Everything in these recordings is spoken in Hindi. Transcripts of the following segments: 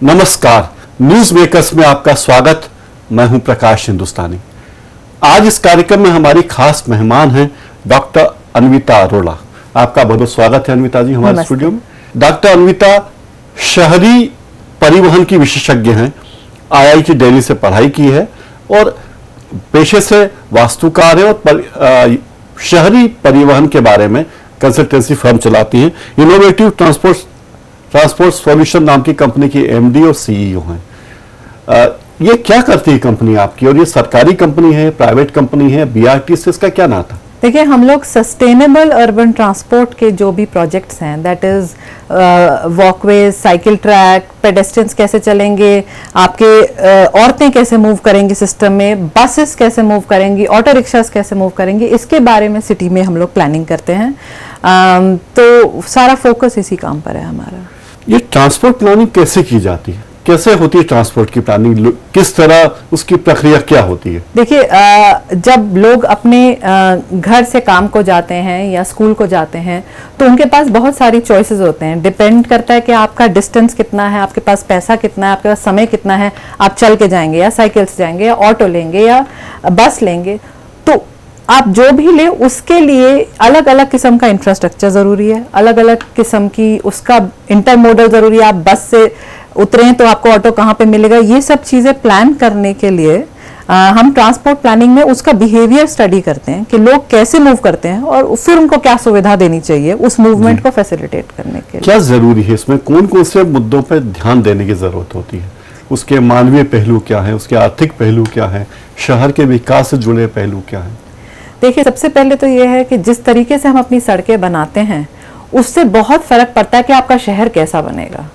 नमस्कार, न्यूज मेकर्स में आपका स्वागत। मैं हूं प्रकाश हिंदुस्तानी। आज इस कार्यक्रम में हमारी खास मेहमान हैं डॉक्टर अन्विता अरोड़ा। आपका बहुत बहुत स्वागत है अन्विता जी हमारे स्टूडियो में। डॉक्टर अन्विता शहरी परिवहन की विशेषज्ञ हैं, IIT दिल्ली से पढ़ाई की है और पेशे से वास्तुकार है और शहरी परिवहन के बारे में कंसल्टेंसी फर्म चलाती हैं। इनोवेटिव ट्रांसपोर्ट सॉल्यूशन नाम की कंपनी की MD और CEO हैं। ये क्या करती है कंपनी आपकी, और ये सरकारी कंपनी है, प्राइवेट कंपनी है, BRT से इसका क्या नाता? देखिए, हम लोग सस्टेनेबल अर्बन ट्रांसपोर्ट के जो भी प्रोजेक्ट्स हैं, that is walkways, cycle track, pedestrians कैसे चलेंगे, आपके औरतें कैसे मूव करेंगी सिस्टम में, बसेस कैसे मूव करेंगी, ऑटो रिक्शास कैसे मूव करेंगे, इसके बारे में सिटी में हम लोग प्लानिंग करते हैं। तो सारा फोकस इसी काम पर है हमारा। ये ट्रांसपोर्ट प्लानिंग कैसे की जाती है, कैसे होती है ट्रांसपोर्ट की प्लानिंग, किस तरह उसकी प्रक्रिया क्या होती है? देखिए, जब लोग अपने घर से काम को जाते हैं या स्कूल को जाते हैं तो उनके पास बहुत सारी चॉइसेस होते हैं। डिपेंड करता है कि आपका डिस्टेंस कितना है, आपके पास पैसा कितना है, आपके पास समय कितना है। आप चल के जाएंगे या साइकिल से जाएंगे या ऑटो लेंगे या बस लेंगे, तो आप जो भी ले उसके लिए अलग अलग किस्म का इंफ्रास्ट्रक्चर जरूरी है, अलग अलग किस्म की उसका इंटरमोडल जरूरी है। आप बस से उतरे तो आपको ऑटो कहाँ पे मिलेगा, ये सब चीजें प्लान करने के लिए हम ट्रांसपोर्ट प्लानिंग में उसका बिहेवियर स्टडी करते हैं कि लोग कैसे मूव करते हैं और फिर उनको क्या सुविधा देनी चाहिए उस मूवमेंट को फैसिलिटेट करने के लिए। क्या जरूरी है इसमें, कौन कौन से मुद्दों पर ध्यान देने की जरूरत होती है? उसके मानवीय पहलू क्या है, उसके आर्थिक पहलू क्या है, शहर के विकास से जुड़े पहलू क्या है? देखिए, सबसे पहले तो ये है कि जिस तरीके से हम अपनी सड़कें बनाते हैं उससे बहुत फर्क पड़ता है कि आपका शहर कैसा बनेगा।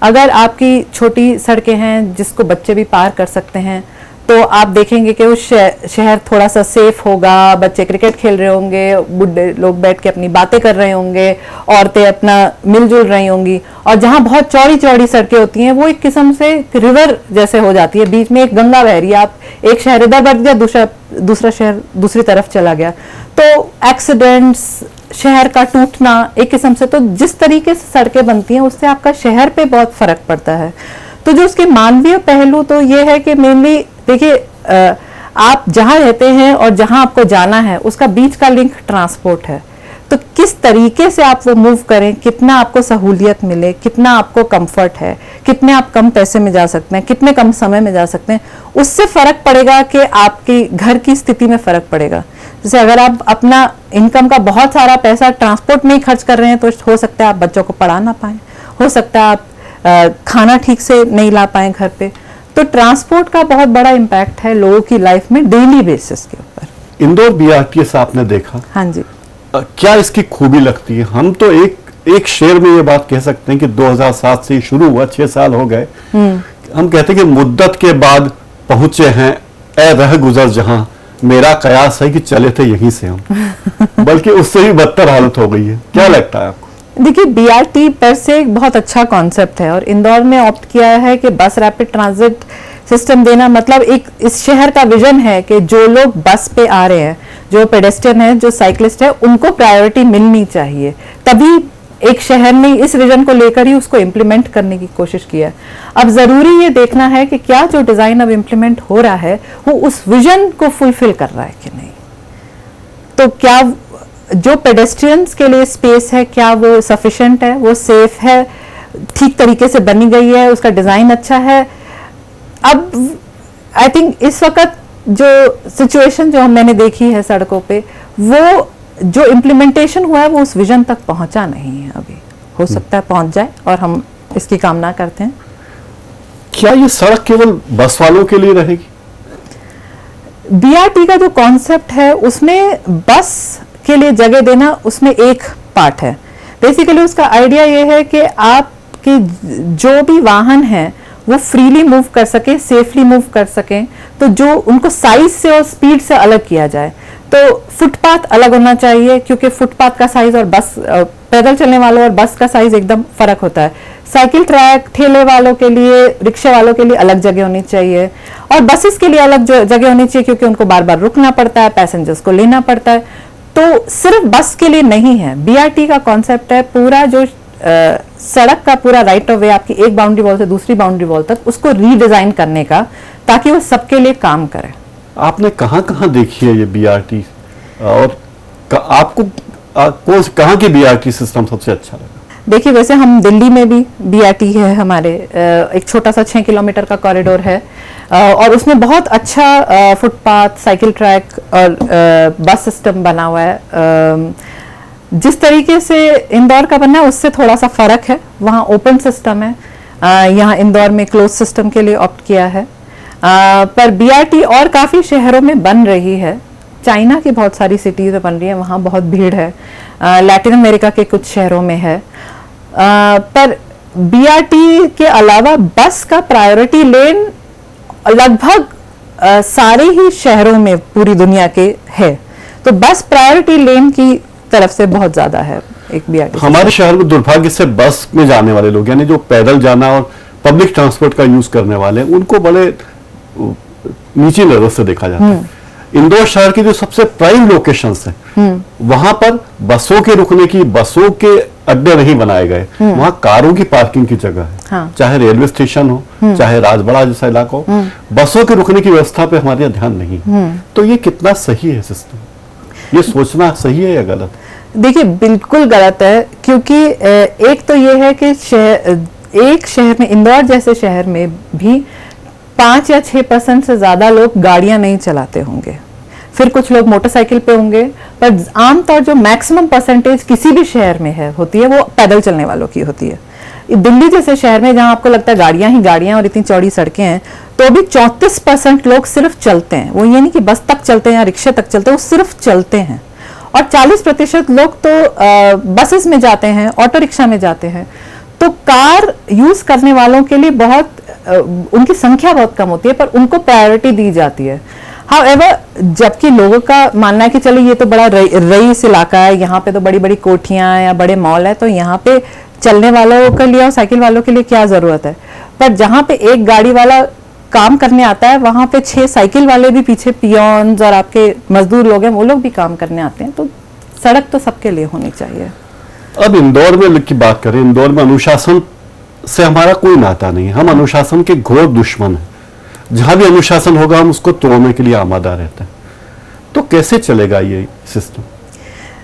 अगर आपकी छोटी सड़कें हैं जिसको बच्चे भी पार कर सकते हैं तो आप देखेंगे कि वो शहर थोड़ा सा सेफ होगा, बच्चे क्रिकेट खेल रहे होंगे, बुढ़े लोग बैठ के अपनी बातें कर रहे होंगे, औरतें अपना मिलजुल रही होंगी। और जहाँ बहुत चौड़ी चौड़ी सड़कें होती हैं वो एक किस्म से रिवर जैसे हो जाती है, बीच में एक गंगा बह रही है, आप एक शहर इधर बढ़ गया, दूसरा शहर दूसरी तरफ चला गया, तो एक्सीडेंट्स, शहर का टूटना एक किस्म से। तो जिस तरीके से सड़कें बनती हैं उससे आपका शहर पे बहुत फर्क पड़ता है। तो जो उसके मानवीय पहलू तो ये है कि मेनली देखिए, आप जहाँ रहते हैं और जहाँ आपको जाना है उसका बीच का लिंक ट्रांसपोर्ट है। तो किस तरीके से आप वो मूव करें, कितना आपको सहूलियत मिले, कितना आपको कंफर्ट है, कितने आप कम पैसे में जा सकते हैं, कितने कम समय में जा सकते हैं, उससे फर्क पड़ेगा कि आपकी घर की स्थिति में फर्क पड़ेगा। जैसे अगर आप अपना इनकम का बहुत सारा पैसा ट्रांसपोर्ट में ही खर्च कर रहे हैं तो हो सकता है आप बच्चों को पढ़ा ना पाएं, हो सकता है आप खाना ठीक से नहीं ला पाए घर पे। तो ट्रांसपोर्ट का बहुत बड़ा इम्पैक्ट है लोगों की लाइफ में डेली बेसिस के ऊपर। इंदौर BRTS आपने देखा? हाँ जी। क्या इसकी खूबी लगती है? हम तो एक शेर में ये बात कह सकते हैं कि 2007 से शुरू हुआ, 6 साल हो गए। हम कहते हैं कि मुद्दत के बाद पहुंचे हैं ए रह गुजर जहां, मेरा कयास है कि चले थे यहीं से हम बल्कि उससे भी बदतर हालत हो गई है। क्या लगता है आपको? देखिए, BRT पर से एक बहुत अच्छा कॉन्सेप्ट है और इंदौर में ऑप्ट किया है कि बस रैपिड ट्रांजिट सिस्टम देना। मतलब एक इस शहर का विजन है कि जो लोग बस पे आ रहे हैं, जो पेडेस्ट्रियन है, जो साइकिलिस्ट है, उनको प्रायोरिटी मिलनी चाहिए। तभी एक शहर ने इस विजन को लेकर ही उसको इम्प्लीमेंट करने की कोशिश की है। अब जरूरी ये देखना है कि क्या जो डिजाइन अब इम्प्लीमेंट हो रहा है वो उस विजन को फुलफिल कर रहा है कि नहीं। तो क्या जो पेडेस्ट्रियंस के लिए स्पेस है, क्या वो सफिशिएंट है, वो सेफ है, ठीक तरीके से बनी गई है, उसका डिजाइन अच्छा है। अब आई थिंक इस वक्त जो सिचुएशन जो मैंने देखी है सड़कों पे, वो जो इम्प्लीमेंटेशन हुआ है वो उस विजन तक पहुंचा नहीं है अभी। हो सकता है पहुंच जाए और हम इसकी कामना करते हैं। क्या ये सड़क केवल बस वालों के लिए रहेगी? BRT का जो कॉन्सेप्ट है उसमें बस के लिए जगह देना उसमें एक पार्ट है। बेसिकली उसका आइडिया ये है कि आपके जो भी वाहन हैं वो फ्रीली मूव कर सके, सेफली मूव कर सकें। तो जो उनको साइज से और स्पीड से अलग किया जाए। तो फुटपाथ अलग होना चाहिए क्योंकि फुटपाथ का साइज और बस पैदल चलने वालों और बस का साइज एकदम फर्क होता है। साइकिल ट्रैक ठेले वालों के लिए, रिक्शे वालों के लिए अलग जगह होनी चाहिए और बसेस के लिए अलग जगह होनी चाहिए क्योंकि उनको बार बार रुकना पड़ता है, पैसेंजर्स को लेना पड़ता है। तो सिर्फ बस के लिए नहीं है, BRT का कॉन्सेप्ट है पूरा जो सड़क का पूरा राइट ऑफ वे आपकी एक बाउंड्री वॉल से दूसरी बाउंड्री वॉल तक उसको रीडिजाइन करने का, ताकि वो सबके लिए काम करे। आपने कहाँ देखी है ये BRT, और आपको कहाँ की BRT सिस्टम सबसे अच्छा लगा? देखिए, वैसे हम दिल्ली में भी BRT है हमारे, एक छोटा सा 6 किलोमीटर का कॉरिडोर है, और उसमें बहुत अच्छा फुटपाथ, साइकिल ट्रैक और बस सिस्टम बना हुआ है। जिस तरीके से इंदौर का बनना है उससे थोड़ा सा फर्क है, वहाँ ओपन सिस्टम है, यहाँ इंदौर में क्लोज सिस्टम के लिए ऑप्ट किया है। पर BRT और काफ़ी शहरों में बन रही है, चाइना की बहुत सारी सिटीज़ में बन रही है, वहाँ बहुत भीड़ है, लैटिन अमेरिका के कुछ शहरों में है। पर BRT के अलावा बस का प्रायोरिटी लेन लगभग सारे ही शहरों में पूरी दुनिया के है, तो बस प्रायोरिटी लेन की तरफ से बहुत ज्यादा है एक BRT। हमारे शहर में दुर्भाग्य से बस में जाने वाले लोग, यानी जो पैदल जाना और पब्लिक ट्रांसपोर्ट का यूज करने वाले हैं, उनको बड़े नीची नजर से देखा जाता है। इंदौर शहर की जो सबसे प्राइम लोकेशंस हैं, वहां पर बसों के रुकने की, बसों के अड्डे नहीं बनाए गए, वहां कारों की पार्किंग की जगह है। हाँ। चाहे रेलवे स्टेशन हो, चाहे राजबड़ा जैसा इलाका हो, बसों के रुकने की व्यवस्था पे हमारे यहाँ ध्यान नहीं है। तो ये कितना सही है सिस्टम? ये सोचना सही है या गलत? देखिए, बिल्कुल गलत है, क्योंकि एक तो ये है कि एक शहर में, इंदौर जैसे शहर में भी 5 या 6% से ज्यादा लोग गाड़ियां नहीं चलाते होंगे, फिर कुछ लोग मोटरसाइकिल पे होंगे, पर आमतौर जो मैक्सिमम परसेंटेज किसी भी शहर में होती है वो पैदल चलने वालों की होती है। दिल्ली जैसे शहर में जहां आपको लगता है गाड़ियां ही गाड़ियां और इतनी चौड़ी सड़कें हैं, तो भी 34% लोग सिर्फ चलते हैं। वो ये नहीं कि बस तक चलते हैं या रिक्शे तक चलते हैं, वो सिर्फ चलते हैं। और 40% लोग तो बसेस में जाते हैं, ऑटो रिक्शा में जाते हैं। तो कार यूज करने वालों के लिए बहुत उनकी संख्या बहुत कम होती है, पर उनको प्रायोरिटी दी जाती है। हाउएवर, जबकि लोगों का मानना है कि चलो ये तो बड़ा रईस इलाका है, यहाँ पे तो बड़ी बड़ी कोठियां या बड़े मॉल है, तो यहाँ पे चलने वालों के लिए और साइकिल वालों के लिए क्या जरूरत है। पर जहाँ पे एक गाड़ी वाला काम करने आता है, वहां पे 6 साइकिल वाले भी पीछे पियोन्स और आपके मजदूर लोग हैं, वो लोग भी काम करने आते हैं। तो सड़क तो सबके लिए होनी चाहिए। अब इंदौर में की बात करें, इंदौर में अनुशासन से हमारा कोई नाता नहीं है, हम अनुशासन के घोर दुश्मन हैं। जहां भी अनुशासन होगा हम उसको तोड़ने के लिए आमादा रहते हैं। तो कैसे चलेगा ये सिस्टम?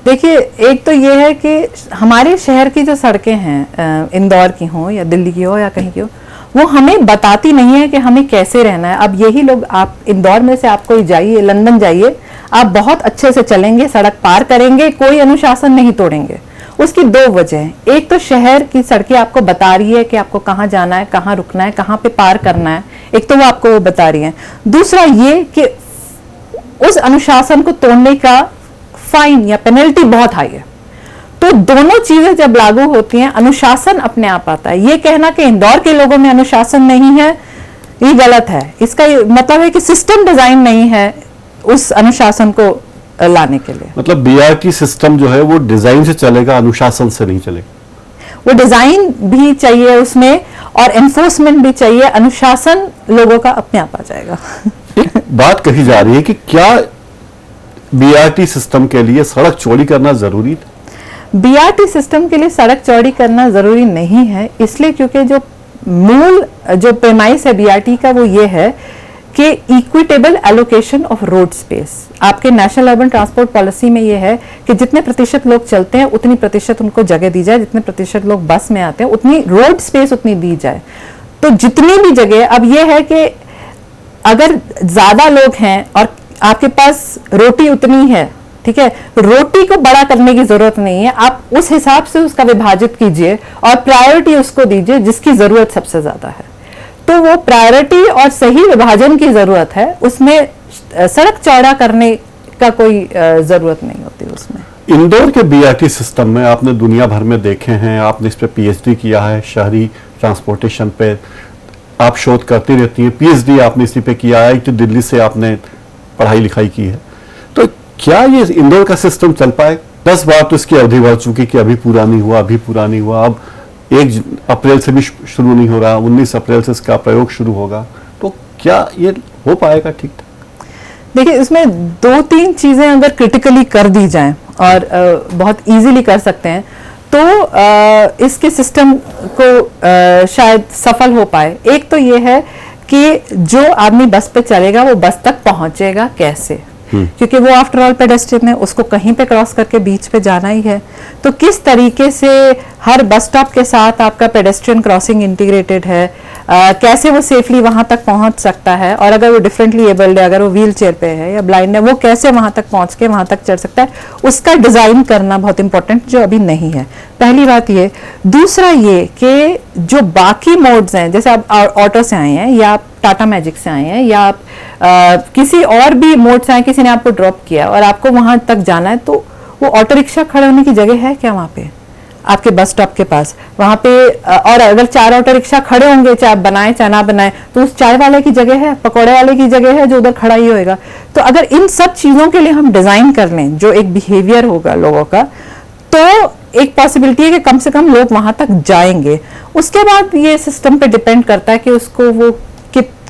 देखिए, एक तो ये है कि हमारे शहर की जो सड़कें हैं, इंदौर की हो या दिल्ली की हो या कहीं की हो, वो हमें बताती नहीं है कि हमें कैसे रहना है। अब यही लोग, आप इंदौर में से आप कोई जाइए, लंदन जाइए, आप बहुत अच्छे से चलेंगे, सड़क पार करेंगे, कोई अनुशासन नहीं तोड़ेंगे। उसकी 2 वजह हैं। एक तो शहर की सड़कें आपको बता रही है कि आपको कहाँ जाना है, कहाँ रुकना है, कहाँ पे पार करना है, एक तो वो आपको वो बता रही है। दूसरा ये कि उस अनुशासन को तोड़ने का फाइन या पेनल्टी बहुत हाई है। तो दोनों चीजें जब लागू होती हैं, अनुशासन अपने आप आता है। ये कहना कि इंदौर के लोगों में अनुशासन नहीं है, ये गलत है। इसका मतलब है कि सिस्टम डिजाइन नहीं है उस अनुशासन को लाने के लिए। मतलब BRT सिस्टम जो है वो डिजाइन से चलेगा, अनुशासन से नहीं चलेगा। वो डिजाइन भी चाहिए उसमें और एनफोर्समेंट भी चाहिए, अनुशासन लोगों का अपने आप आ जाएगा। एक बात कही जा रही है कि क्या BRT सिस्टम के लिए सड़क चौड़ी करना जरूरी था? BRT सिस्टम के लिए सड़क चौड़ी करना जरूरी नहीं है, इसलिए क्योंकि जो मूल जो प्रेमाइस है BRT का वो ये है कि equitable allocation of road space. आपके नेशनल अर्बन ट्रांसपोर्ट पॉलिसी में ये है कि जितने प्रतिशत लोग चलते हैं उतनी प्रतिशत उनको जगह दी जाए, जितने प्रतिशत लोग बस में आते हैं उतनी रोड स्पेस उतनी दी जाए। तो जितनी भी जगह, अब ये है कि अगर ज्यादा लोग हैं और आपके पास रोटी उतनी है, ठीक है, रोटी को बड़ा करने की जरूरत नहीं है, आप उस हिसाब से उसका विभाजित कीजिए और प्रायोरिटी उसको दीजिए जिसकी जरूरत सबसे ज्यादा है। तो वो प्रायोरिटी और सही विभाजन की जरूरत है, उसमें सड़क चौड़ा करने का कोई जरूरत नहीं होती उसमें। इंदौर के BRT सिस्टम में आपने दुनिया भर में देखे हैं, आपने इस पे PhD किया है, शहरी ट्रांसपोर्टेशन पे आप शोध करती रहती हैं, PhD आपने इसी पे किया है, IIT दिल्ली से आपने पढ़ाई लिखाई की है। तो क्या ये इंदौर का सिस्टम चल पाए? 10 बार तो इसकी अवधि बढ़ चुकी कि अभी पूरा नहीं हुआ, अभी पूरा नहीं हुआ। अब 1 अप्रैल से भी शुरू नहीं हो रहा, 19 अप्रैल से इसका प्रयोग शुरू होगा। तो क्या ये हो पाएगा ठीक ठाक? देखिए, इसमें 2-3 चीजें अगर क्रिटिकली कर दी जाएं और बहुत इजीली कर सकते हैं, तो इसके सिस्टम को शायद सफल हो पाए। एक तो ये है कि जो आदमी बस पे चलेगा वो बस तक पहुंचेगा कैसे, क्योंकि वो आफ्टर ऑल पेडेस्ट्रियन है, उसको कहीं पे क्रॉस करके बीच पे जाना ही है। तो किस तरीके से हर बस स्टॉप के साथ आपका पेडेस्ट्रियन क्रॉसिंग इंटीग्रेटेड है, कैसे वो सेफली वहां तक पहुंच सकता है, और अगर वो डिफरेंटली एबल्ड है, अगर वो व्हील चेयर पे है या ब्लाइंड है, वो कैसे वहां तक पहुंच के वहां तक चढ़ सकता है, उसका डिजाइन करना बहुत इंपॉर्टेंट, जो अभी नहीं है। पहली बात ये। दूसरा ये कि जो बाकी मोड्स हैं, जैसे आप ऑटो से आए हैं या आप टाटा मैजिक से आए हैं या आप किसी और भी मोड से आए, किसी ने आपको ड्रॉप किया और आपको वहां तक जाना है, तो वो ऑटो रिक्शा खड़े होने की जगह है क्या वहां पे आपके बस स्टॉप के पास? वहां पे और अगर 4 ऑटो रिक्शा खड़े होंगे, चाहे आप बनाए चाहे ना बनाए, तो उस चाय वाले की जगह है, पकौड़े वाले की जगह है, जो उधर खड़ा ही होएगा। तो अगर इन सब चीजों के लिए हम डिजाइन कर लें, जो एक बिहेवियर होगा लोगों का, तो एक पॉसिबिलिटी है कि कम से कम लोग वहां तक जाएंगे। उसके बाद ये सिस्टम पे डिपेंड करता है कि उसको वो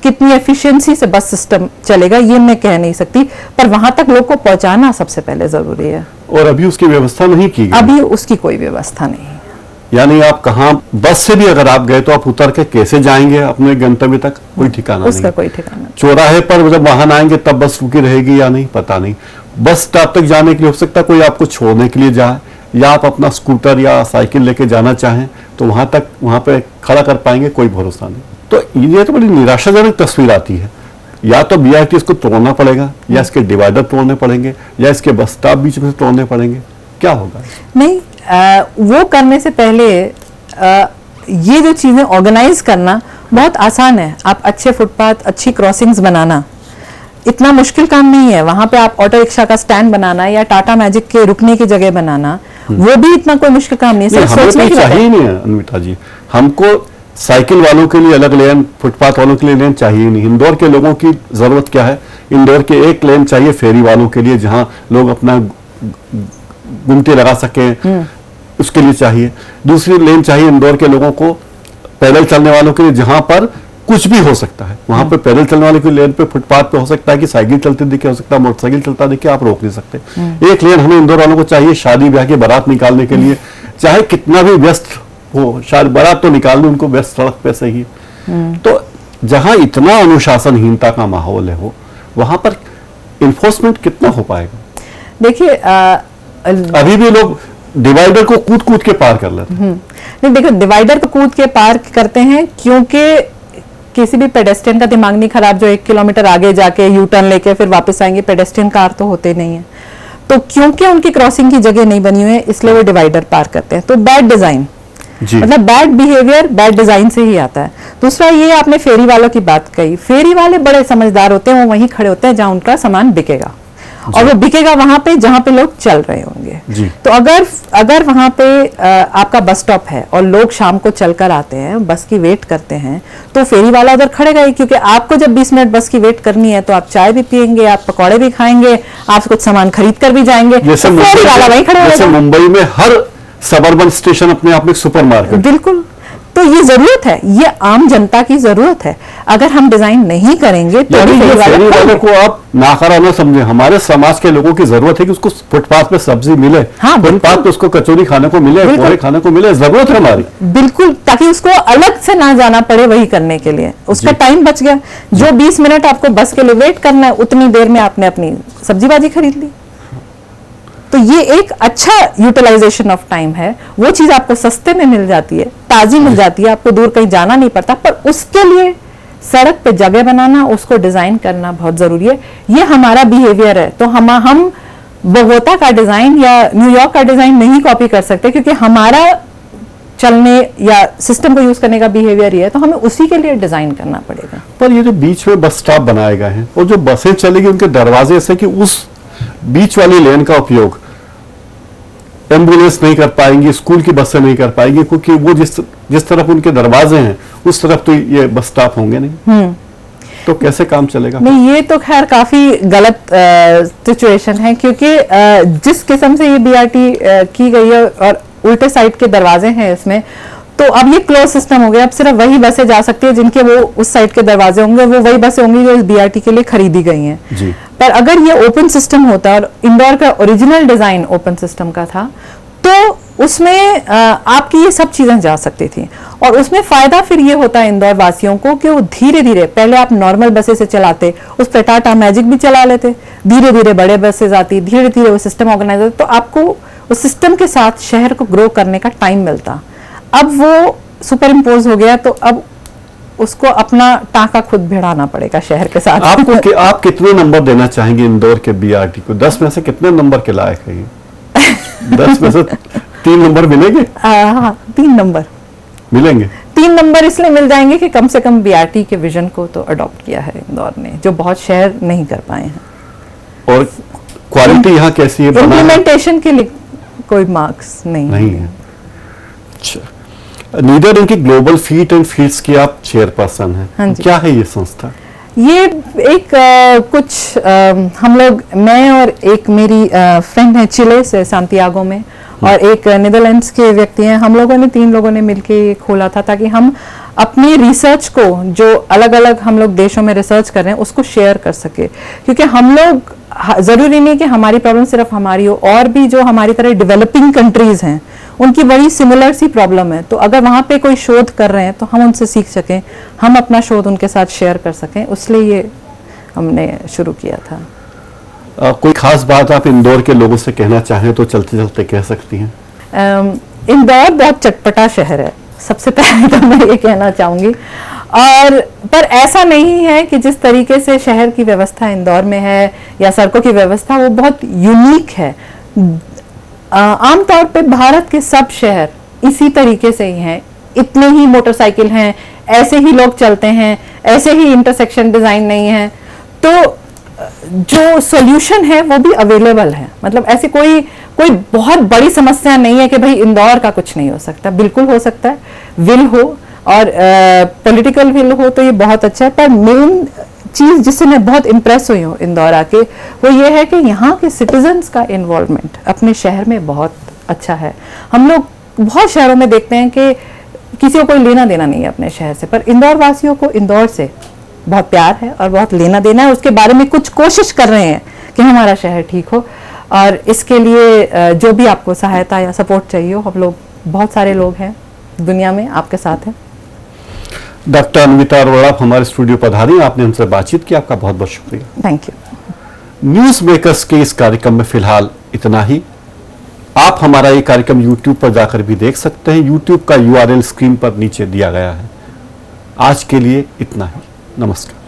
कितनी एफिशिएंसी से बस सिस्टम चलेगा, ये मैं कह नहीं सकती, पर वहां तक लोग को पहुंचाना सबसे पहले जरूरी है। और अभी उसकी व्यवस्था नहीं की गई? अभी उसकी कोई व्यवस्था नहीं है। यानी आप कहाँ बस से भी अगर आप गए तो आप उतर के कैसे जाएंगे अपने गंतव्य तक, कोई ठिकाना नहीं। उसका कोई ठिकाना नहीं। चौराहे पर जब वाहन आएंगे तब बस रुकी रहेगी या नहीं, पता नहीं। बस स्टॉप तक जाने के लिए हो सकता है कोई आपको छोड़ने के लिए जाए, या आप अपना स्कूटर या साइकिल लेके जाना चाहें तो वहां पे खड़ा कर पाएंगे, कोई भरोसा नहीं। तो ये तो बड़ी निराशाजनक तस्वीर आती है। या तो BRTS को तोड़ना पड़ेगा, या इसके डिवाइडर तोड़ने पड़ेंगे, या इसके बस स्टॉप बीच में से तोड़ने पड़ेंगे, क्या होगा? नहीं, वो करने से पहले ये जो चीजें ऑर्गेनाइज करना बहुत आसान है। आप अच्छे फुटपाथ, अच्छी क्रॉसिंग्स बनाना इतना मुश्किल काम नहीं है। वहां पे आप ऑटो रिक्शा का स्टैंड बनाना या टाटा मैजिक के रुकने की जगह बनाना, वो भी इतना कोई मुश्किल काम नहीं है। सोचने की चाहिए नहीं है अनविता जी, हमको साइकिल वालों के लिए अलग लेन, फुटपाथ वालों के लिए लेन चाहिए नहीं। इंदौर के लोगों की जरूरत क्या है? इंदौर के एक लेन चाहिए फेरी वालों के लिए, जहां लोग अपना गुमटी लगा सके, उसके लिए चाहिए। दूसरी लेन चाहिए इंदौर के लोगों को पैदल चलने वालों के लिए, जहां पर कुछ भी हो सकता है। वहां पे पैदल चलने वाले की लेन पे, फुटपाथ पे हो सकता है कि साइकिल चलते दिखे, हो सकता है मोटरसाइकिल चलता दिखे, आप रोक नहीं सकते। एक लेन हमें इंदौर वालों को चाहिए शादी ब्याह की बारात निकालने के लिए, चाहे कितना भी व्यस्त हो, शायद बारात तो निकालने उनको व्यस्त सड़क पे से ही। तो जहां इतना अनुशासनहीनता का माहौल है, हो वहां पर इन्फोर्समेंट कितना हो पाएगा? देखिए, अभी भी लोग डिवाइडर को कूद कूद के पार कर लेते हैं। नहीं, देखो, डिवाइडर को कूद के पार करते हैं क्योंकि किसी भी पेडेस्ट्रियन का दिमाग नहीं खराब जो 1 किलोमीटर आगे जाके यू टर्न लेके फिर वापस आएंगे। पेडेस्ट्रियन कार तो होते नहीं है, तो क्योंकि उनकी क्रॉसिंग की जगह नहीं बनी हुई है, इसलिए वो डिवाइडर पार करते हैं। तो बैड डिजाइन, मतलब बैड बिहेवियर बैड डिजाइन से ही आता है। दूसरा ये, आपने फेरी वालों की बात कही, फेरी वाले बड़े समझदार होते हैं, वो वहीं खड़े होते हैं जहां उनका सामान बिकेगा, और वो बिकेगा वहां पे जहां पे लोग चल रहे होंगे। तो अगर वहां पे आपका बस स्टॉप है और लोग शाम को चलकर आते हैं, बस की वेट करते हैं, तो फेरी वाला उधर खड़ेगा ही, क्योंकि आपको जब 20 मिनट बस की वेट करनी है तो आप चाय भी पियेंगे, आप पकौड़े भी खाएंगे, आप कुछ सामान खरीद कर भी जाएंगे, तो फेरी वाला वहीं खड़ा होगा। जैसे मुंबई में हर सबर्बन स्टेशन अपने आप में सुपरमार्केट। बिल्कुल। तो ये जरूरत है, ये आम जनता की जरूरत है। अगर हम डिजाइन नहीं करेंगे तो फेरी वाले को आप नाकारा न समझे। हमारे समाज के लोगों की जरूरत है कि उसको फुटपाथ पे सब्जी मिले, फुटपाथ पे उसको कचौरी खाने को मिले, पोहे खाने को मिले, जरूरत है हमारी। बिल्कुल, ताकि उसको अलग से ना जाना पड़े वही करने के लिए, उसका टाइम बच गया। जो 20 मिनट आपको बस के लिए वेट करना है, उतनी देर में आपने अपनी सब्जी भाजी खरीद ली। तो ये एक अच्छा यूटिलाइजेशन ऑफ टाइम है। वो चीज आपको सस्ते में मिल जाती है, ताजी मिल जाती है, आपको दूर कहीं जाना नहीं पड़ता। पर उसके लिए सड़क पे जगह बनाना, उसको डिजाइन करना बहुत जरूरी है। ये हमारा बिहेवियर है। तो हम बोगोता का डिजाइन या न्यूयॉर्क का डिजाइन नहीं कॉपी कर सकते, क्योंकि हमारा चलने या सिस्टम को यूज करने का बिहेवियर ही है, तो हमें उसी के लिए डिजाइन करना पड़ेगा। पर ये जो बीच में बस स्टॉप बनाए गए हैं और जो बसें चलेगी, उनके दरवाजे ऐसे कि उस बीच वाली लेन का उपयोग एम्बुलेंस नहीं कर पाएंगी, स्कूल की बसें नहीं कर पाएंगी, क्योंकि वो जिस तरफ उनके दरवाजे हैं उस तरफ तो ये बस स्टॉप होंगे नहीं। तो कैसे काम चलेगा? नहीं, ये तो खैर काफी गलत सिचुएशन है, क्योंकि जिस किस्म से ये BRT की गई है और उल्टे साइड के दरवाजे हैं इसमें, तो अब ये क्लोज सिस्टम हो गया। अब सिर्फ वही बसें जा सकती है जिनके वो उस साइड के दरवाजे होंगे, वो वही बसें होंगी जो इस BRT के लिए खरीदी गई हैं। जी। पर अगर ये ओपन सिस्टम होता और इंदौर का ओरिजिनल डिजाइन ओपन सिस्टम का था, तो उसमें आपकी ये सब चीजें जा सकती थी। और उसमें फायदा फिर ये होता है इंदौर वासियों को कि वो धीरे धीरे, पहले आप नॉर्मल बसें से चलाते, उस पर टाटा मैजिक भी चला लेते, धीरे धीरे बड़े बसेज आती, धीरे धीरे वो सिस्टम ऑर्गेनाइज होता, तो आपको उस सिस्टम के साथ शहर को ग्रो करने का टाइम मिलता। अब वो सुपर इम्पोज हो गया, तो अब उसको अपना टाँका खुद भिड़ाना पड़ेगा शहर के साथ। आप कितने नंबर देना चाहेंगे इंदौर के बीआरटी को? 10 में से कितने नंबर के लायक है ये? 10 में से 3 नंबर मिलेंगे? हाँ, 3 नंबर मिलेंगे। 3 नंबर इसलिए मिल जाएंगे कि कम से कम बीआरटी के विजन को तो अडॉप्ट किया है इंदौर ने, जो बहुत शहर नहीं कर पाए हैं। और क्वालिटी यहाँ कैसी है? इम्प्लीमेंटेशन के लिए कोई मार्क्स नहीं है। अच्छा, नीदर इनकी ग्लोबल फीट एंड फीड्स की आप चेयरपर्सन हैं। हाँ जी। क्या है ये संस्था? ये एक हम लोग, मैं और एक मेरी फ्रेंड है चिले से, सांतियागो में, और एक नीदरलैंड्स के व्यक्ति हैं, हम लोगों ने 3 लोगों ने मिलके खोला था ताकि हम अपनी रिसर्च को, जो अलग अलग हम लोग देशों में रिसर्च कर रहे हैं, उसको शेयर कर सके। क्योंकि हम लोग, जरूरी नहीं कि हमारी प्रॉब्लम सिर्फ हमारी हो, और भी जो हमारी तरह डेवलपिंग कंट्रीज हैं उनकी बड़ी सिमिलर सी प्रॉब्लम है। तो अगर वहाँ पे कोई शोध कर रहे हैं तो हम उनसे सीख सकें, हम अपना शोध उनके साथ शेयर कर सकें, इसलिए ये हमने शुरू किया था। कोई खास बात आप इंदौर के लोगों से कहना चाहें तो चलते चलते कह सकती हैं? इंदौर बहुत चटपटा शहर है, सबसे पहले तो मैं ये कहना चाहूँगी। और पर ऐसा नहीं है कि जिस तरीके से शहर की व्यवस्था इंदौर में है या सड़कों की व्यवस्था, वो बहुत यूनिक है। आमतौर पे भारत के सब शहर इसी तरीके से ही हैं, इतने ही मोटरसाइकिल हैं, ऐसे ही लोग चलते हैं, ऐसे ही इंटरसेक्शन डिजाइन नहीं है। तो जो सॉल्यूशन है वो भी अवेलेबल है, मतलब ऐसे कोई बहुत बड़ी समस्या नहीं है कि भाई इंदौर का कुछ नहीं हो सकता। बिल्कुल हो सकता है, विल हो और पॉलिटिकल विल हो तो ये बहुत अच्छा है। पर मेन चीज जिससे मैं बहुत इम्प्रेस हुई हूँ इंदौर आके, वो ये है कि यहाँ के सिटीजन्स का इन्वॉल्वमेंट अपने शहर में बहुत अच्छा है। हम लोग बहुत शहरों में देखते हैं कि किसी को कोई लेना देना नहीं है अपने शहर से, पर इंदौर वासियों को इंदौर से बहुत प्यार है और बहुत लेना देना है। उसके बारे में कुछ कोशिश कर रहे हैं कि हमारा शहर ठीक हो, और इसके लिए जो भी आपको सहायता या सपोर्ट चाहिए हो, हम लोग बहुत सारे लोग हैं दुनिया में आपके साथ हैं। डॉक्टर अन्विता अरोड़ा आप हमारे स्टूडियो पधारी, आपने हमसे बातचीत की, आपका बहुत बहुत शुक्रिया। Thank you. न्यूज मेकर्स के इस कार्यक्रम में फिलहाल इतना ही। आप हमारा ये कार्यक्रम YouTube पर जाकर भी देख सकते हैं। YouTube का URL स्क्रीन पर नीचे दिया गया है। आज के लिए इतना ही। नमस्कार।